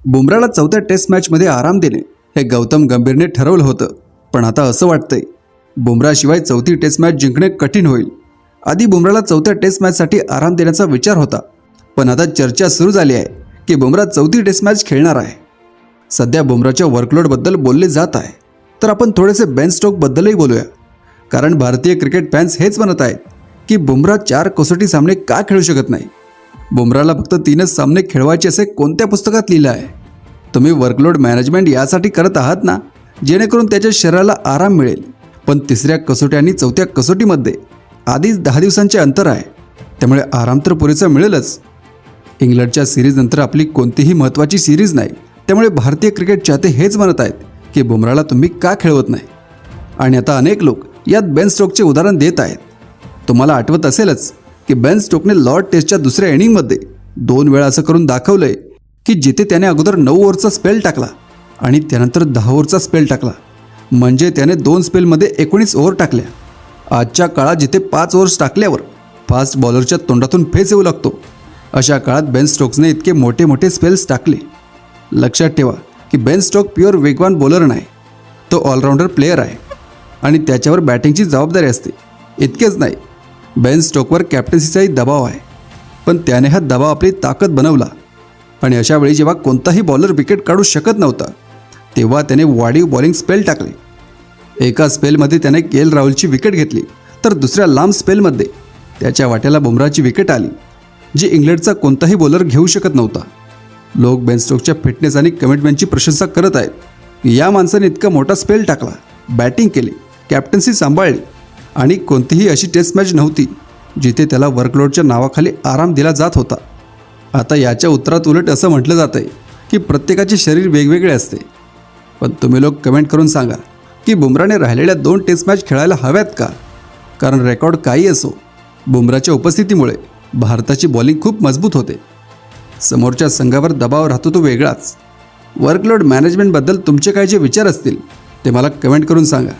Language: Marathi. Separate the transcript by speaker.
Speaker 1: बुमराला चौथ्या टेस्ट मॅचमध्ये आराम देणे हे गौतम गंभीरने ठरवलं होतं, पण आता असं वाटतंय बुमराशिवाय चौथी टेस्ट मॅच जिंकणे कठीण होईल। आधी बुमराला चौथ्या टेस्ट मॅचसाठी आराम देण्याचा विचार होता, पण आता चर्चा सुरू झाली आहे की बुमरा चौथी टेस्ट मॅच खेळणार आहे। सध्या बुमराच्या वर्कलोडबद्दल बोलले जात आहे, तर आपण थोडेसे बेन स्टोकबद्दलही बोलूया, कारण भारतीय क्रिकेट फॅन्स हेच म्हणत आहेत की बुमरा 4 कसोटी सामने का खेळू शकत नाही। बुमराला फक्त 3च सामने खेळवायचे असे कोणत्या पुस्तकात लिहिलं आहे? तुम्ही वर्कलोड मॅनेजमेंट यासाठी करत आहात ना, जेणेकरून त्याच्या शरीराला आराम मिळेल, पण तिसऱ्या कसोटी आणि चौथ्या कसोटीमध्ये आधीच 10 दिवसांचे अंतर आहे, त्यामुळे आराम तर पुरेसा मिळेलच। इंग्लंडच्या सिरीजनंतर आपली कोणतीही महत्त्वाची सिरीज नाही, त्यामुळे भारतीय क्रिकेट चाहते हेच म्हणत आहेत की बुमराला तुम्ही का खेळवत नाही। आणि आता अनेक लोक यात बेन स्टोकचे उदाहरण देत आहेत। तुम्हाला आठवत असेलच की बेन स्टोकने लॉर्ड टेस्टच्या दुसऱ्या इनिंगमध्ये 2 वेळा असं करून दाखवलंय की जिथे त्याने अगोदर 9 ओव्हरचा स्पेल टाकला आणि त्यानंतर 10 ओव्हरचा स्पेल टाकला, म्हणजे त्याने 2 स्पेलमध्ये 19 ओव्हर टाकल्या। आजच्या काळात जिथे 5 ओव्हर्स टाकल्यावर फास्ट बॉलरच्या तोंडातून फेस येऊ लागतो, अशा काळात बेन स्टोक्सने इतके मोठे मोठे स्पेल्स टाकले। लक्षात ठेवा की बेन स्टोक प्युअर वेगवान बॉलर नाही, तो ऑलराऊंडर प्लेयर आहे आणि त्याच्यावर बॅटिंगची जबाबदारी असते। इतकेच नाही, बेन स्टोकवर कॅप्टन्सीचाही दबाव आहे, पण त्याने हा दबाव आपली ताकद बनवला आणि अशा वेळी जेव्हा कोणताही बॉलर विकेट काढू शकत नव्हता, तेव्हा त्याने वाढीव बॉलिंग स्पेल टाकले। एका स्पेलमध्ये त्याने के एल राहुलची विकेट घेतली, तर दुसऱ्या लांब स्पेलमध्ये त्याच्या वाट्याला बुमराची विकेट आली, जी इंग्लंडचा कोणताही बॉलर घेऊ शकत नव्हता। लोक बेन स्टोकच्या फिटनेस आणि कमिटमेंटची प्रशंसा करत आहेत। या माणसाने इतका मोठा स्पेल टाकला, बॅटिंग केली, कॅप्टन्सी सांभाळली आणि कोणतीही अशी टेस्ट मॅच नव्हती जिथे त्याला वर्कलोडच्या नावाखाली आराम दिला जात होता। आता याच्या उत्तरात उलट असं म्हटलं जात आहे की प्रत्येकाचे शरीर वेगवेगळे असते, पण तुम्ही लोक कमेंट करून सांगा की बुमराने राहिलेल्या 2 टेस्ट मॅच खेळायला हव्यात का? कारण रेकॉर्ड काही असो, बुमराच्या उपस्थितीमुळे भारताची बॉलिंग खूप मजबूत होते। समोरच्या संघावर दबाव राहतो तो वेगळाच। वर्कलोड मॅनेजमेंटबद्दल तुमचे काय जे विचार असतील ते मला कमेंट करून सांगा।